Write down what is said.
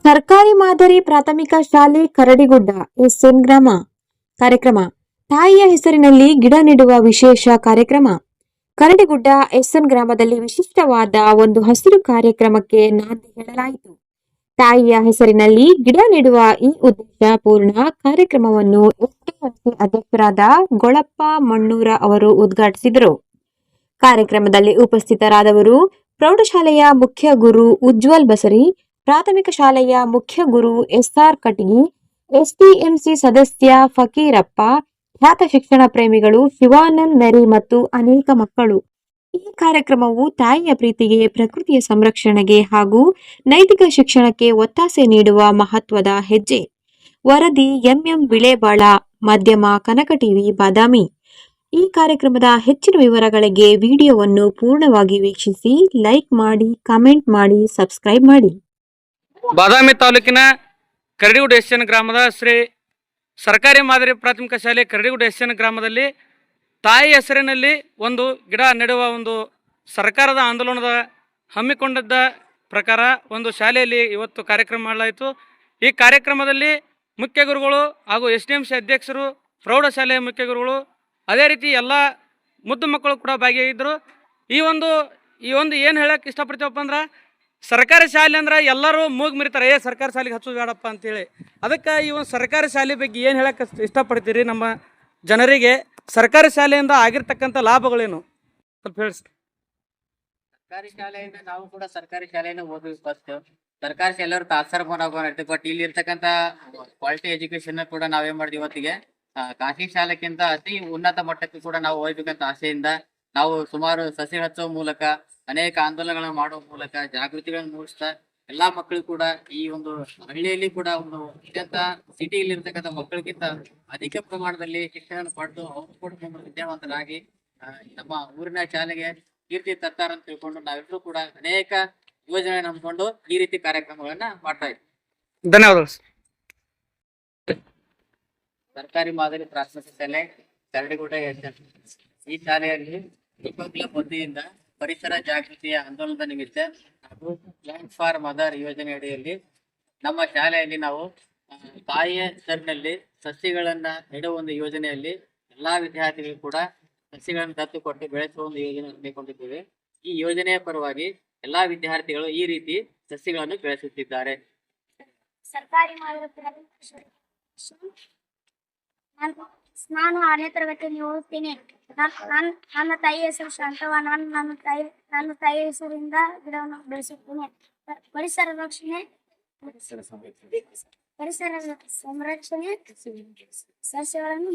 ಸರ್ಕಾರಿ ಮಾದರಿ ಪ್ರಾಥಮಿಕ ಶಾಲೆ ಕರಡಿಗುಡ್ಡ ಎಸ್ಎನ್ ಗ್ರಾಮ ಕಾರ್ಯಕ್ರಮ ತಾಯಿಯ ಹೆಸರಿನಲ್ಲಿ ಗಿಡ ನೆಡುವ ವಿಶೇಷ ಕಾರ್ಯಕ್ರಮ. ಕರಡಿಗುಡ್ಡ ಎಸ್ಎನ್ ಗ್ರಾಮದಲ್ಲಿ ವಿಶಿಷ್ಟವಾದ ಒಂದು ಹಸಿರು ಕಾರ್ಯಕ್ರಮಕ್ಕೆ ನಾಂದಿ ಹೇಳಲಾಯಿತು. ತಾಯಿಯ ಹೆಸರಿನಲ್ಲಿ ಗಿಡ ನೆಡುವ ಈ ಉದ್ದೇಶ ಪೂರ್ಣ ಕಾರ್ಯಕ್ರಮವನ್ನು ಎಸ್ಡಿಎಂಸಿ ಅಧ್ಯಕ್ಷರಾದ ಗೊಳಪ್ಪ ಮಣ್ಣೂರ ಅವರು ಉದ್ಘಾಟಿಸಿದರು. ಕಾರ್ಯಕ್ರಮದಲ್ಲಿ ಉಪಸ್ಥಿತರಾದವರು ಪ್ರೌಢಶಾಲೆಯ ಮುಖ್ಯ ಗುರು ಉಜ್ವಲ್ ಬಸರಿ, ಪ್ರಾಥಮಿಕ ಶಾಲೆಯ ಮುಖ್ಯ ಗುರು ಎಸ್ಆರ್ ಕಟಗಿ, ಎಸ್ಡಿಎಂಸಿ ಸದಸ್ಯ ಫಕೀರಪ್ಪ, ಖ್ಯಾತ ಶಿಕ್ಷಣ ಪ್ರೇಮಿಗಳು ಶಿವಾನಂದ್ ನೆರಿ ಮತ್ತು ಅನೇಕ ಮಕ್ಕಳು. ಈ ಕಾರ್ಯಕ್ರಮವು ತಾಯಿಯ ಪ್ರೀತಿಗೆ, ಪ್ರಕೃತಿಯ ಸಂರಕ್ಷಣೆಗೆ ಹಾಗೂ ನೈತಿಕ ಶಿಕ್ಷಣಕ್ಕೆ ಒತ್ತಾಸೆ ನೀಡುವ ಮಹತ್ವದ ಹೆಜ್ಜೆ. ವರದಿ ಎಂಎಂ ಬಿಳೆಬಾಳ, ಮಾಧ್ಯಮ ಕನಕ ಟಿವಿ ಬಾದಾಮಿ. ಈ ಕಾರ್ಯಕ್ರಮದ ಹೆಚ್ಚಿನ ವಿವರಗಳಿಗೆ ವಿಡಿಯೋವನ್ನು ಪೂರ್ಣವಾಗಿ ವೀಕ್ಷಿಸಿ, ಲೈಕ್ ಮಾಡಿ, ಕಾಮೆಂಟ್ ಮಾಡಿ, ಸಬ್ಸ್ಕ್ರೈಬ್ ಮಾಡಿ. ಬಾದಾಮಿ ತಾಲೂಕಿನ ಕರಡಿಗುಡ್ಡ ಎಸ್ಎನ್ ಗ್ರಾಮದ ಶ್ರೀ ಸರ್ಕಾರಿ ಮಾದರಿ ಪ್ರಾಥಮಿಕ ಶಾಲೆ ಕರಡಿಗುಡ್ಡ ಎಸ್ಎನ್ ಗ್ರಾಮದಲ್ಲಿ ತಾಯಿ ಹೆಸರಿನಲ್ಲಿ ಒಂದು ಗಿಡ ನೆಡುವ ಒಂದು ಸರ್ಕಾರದ ಆಂದೋಲನದ ಹಮ್ಮಿಕೊಂಡಿದ್ದ ಪ್ರಕಾರ ಒಂದು ಶಾಲೆಯಲ್ಲಿ ಇವತ್ತು ಕಾರ್ಯಕ್ರಮ ಮಾಡಲಾಯಿತು. ಈ ಕಾರ್ಯಕ್ರಮದಲ್ಲಿ ಮುಖ್ಯ ಗುರುಗಳು ಹಾಗೂ ಎಸ್ಡಿಎಂಸಿ ಅಧ್ಯಕ್ಷರು, ಪ್ರೌಢಶಾಲೆಯ ಮುಖ್ಯ ಗುರುಗಳು, ಅದೇ ರೀತಿ ಎಲ್ಲ ಮುದ್ದು ಮಕ್ಕಳು ಕೂಡ ಭಾಗಿಯಾಗಿದ್ದರು. ಈ ಒಂದು ಏನು ಹೇಳಕ್ಕೆ ಇಷ್ಟಪಡ್ತೀವಪ್ಪ ಅಂದ್ರೆ, ಸರ್ಕಾರಿ ಶಾಲೆ ಅಂದ್ರೆ ಎಲ್ಲರೂ ಮೂಗು ಮಿರಿತಾರೆ, ಸರ್ಕಾರಿ ಶಾಲೆಗೆ ಹಚ್ಚೋದು ಬೇಡಪ್ಪ ಅಂತೇಳಿ. ಅದಕ್ಕೆ ಈ ಒಂದು ಸರ್ಕಾರಿ ಶಾಲೆ ಬಗ್ಗೆ ಏನು ಹೇಳಕ್ಕೆ ಇಷ್ಟಪಡ್ತೀರಿ ನಮ್ಮ ಜನರಿಗೆ? ಸರ್ಕಾರಿ ಶಾಲೆಯಿಂದ ಆಗಿರ್ತಕ್ಕಂಥ ಲಾಭಗಳೇನು ಸ್ವಲ್ಪ ಹೇಳಿ. ಸರ್ಕಾರಿ ಶಾಲೆಯಿಂದ ನಾವು ಕೂಡ ಸರ್ಕಾರಿ ಶಾಲೆಯನ್ನು ಓದಬೇಕು. ಫಸ್ಟ್ ಸರ್ಕಾರಿ ಶಾಲೆಯವರು ತಾತ್ಸಾರ ಮಾಡೋಕೆ, ಬಟ್ ಇಲ್ಲಿ ಇರ್ತಕ್ಕಂಥ ಕ್ವಾಲಿಟಿ ಎಜುಕೇಶನ್ ಕೂಡ ನಾವೇನ್ ಮಾಡಿದ್ವಿ ಇವತ್ತಿಗೆ ಖಾಸಗಿ ಶಾಲೆಗಿಂತ ಅತಿ ಉನ್ನತ ಮಟ್ಟಕ್ಕೆ ಕೂಡ ನಾವು ಓದಬೇಕಂತ ಆಸೆಯಿಂದ ನಾವು ಸುಮಾರು ಸಸಿ ಹಚ್ಚುವ ಮೂಲಕ, ಅನೇಕ ಆಂದೋಲನಗಳನ್ನು ಮಾಡುವ ಮೂಲಕ ಜಾಗೃತಿಗಳನ್ನು ಮೂಡಿಸ್ತಾ ಎಲ್ಲಾ ಮಕ್ಕಳು ಕೂಡ ಈ ಒಂದು ಹಳ್ಳಿಯಲ್ಲಿ ಕೂಡ ಒಂದು ಅತ್ಯಂತ ಸಿಟಿಯಲ್ಲಿ ಇರ್ತಕ್ಕಂಥ ಮಕ್ಕಳಿಗಿಂತ ಅಧಿಕ ಪ್ರಮಾಣದಲ್ಲಿ ಶಿಕ್ಷಣ ಪಡೆದು ಅವರು ಕೂಡ ವಿದ್ಯಾವಂತರಾಗಿ ನಮ್ಮ ಊರಿನ ಶಾಲೆಗೆ ಕೀರ್ತಿ ತರ್ತಾರ ಅಂತ ತಿಳ್ಕೊಂಡು ನಾವೆಲ್ಲರೂ ಕೂಡ ಅನೇಕ ಯೋಜನೆ ನಂಬಿಕೊಂಡು ಈ ರೀತಿ ಕಾರ್ಯಕ್ರಮಗಳನ್ನ ಮಾಡ್ತಾ ಇದ್ದೀವಿ. ಧನ್ಯವಾದಗಳು. ಸರ್ಕಾರಿ ಮಾದರಿ ಪ್ರಾಥಮಿಕ ಶಾಲೆ ಕರಡಿಗುಡ್ಡ ಈ ಶಾಲೆಯಲ್ಲಿ ವತಿಯಿಂದ ಪರಿಸರ ಜಾಗೃತಿಯ ಆಂದೋಲನದ ನಿಮಿತ್ತ ಹಾಗೂ ಪ್ಲಾಂಟ್ ಫಾರ್ ಮದರ್ ಯೋಜನೆ ಅಡಿಯಲ್ಲಿ ನಮ್ಮ ಶಾಲೆಯಲ್ಲಿ ನಾವು ತಾಯಿಯ ಹೆಸರಿನಲ್ಲಿ ಸಸಿಗಳನ್ನ ನೆಡುವ ಒಂದು ಯೋಜನೆಯಲ್ಲಿ ಎಲ್ಲಾ ವಿದ್ಯಾರ್ಥಿಗಳು ಕೂಡ ಸಸಿಗಳನ್ನು ದತ್ತು ಕೊಟ್ಟು ಬೆಳೆಸುವ ಒಂದು ಯೋಜನೆ ಹಮ್ಮಿಕೊಂಡಿದ್ದೇವೆ. ಈ ಯೋಜನೆಯ ಪರವಾಗಿ ಎಲ್ಲಾ ವಿದ್ಯಾರ್ಥಿಗಳು ಈ ರೀತಿ ಸಸಿಗಳನ್ನು ಬೆಳೆಸುತ್ತಿದ್ದಾರೆ. ಸರ್ಕಾರಿ ನಾನು 6ನೇ ತರಗತಿಯಲ್ಲಿ ಓದುತ್ತೇನೆ. ನನ್ನ ತಾಯಿ ಹೆಸರು ಶಾಂತವ. ನಾನು ನನ್ನ ತಾಯಿ ಹೆಸರಿಂದ ಗಿಡವನ್ನು ಬೆಳೆಸುತ್ತೇನೆ. ಪರಿಸರ ಸಂರಕ್ಷಣೆ ಸಸ್ಯಗಳನ್ನು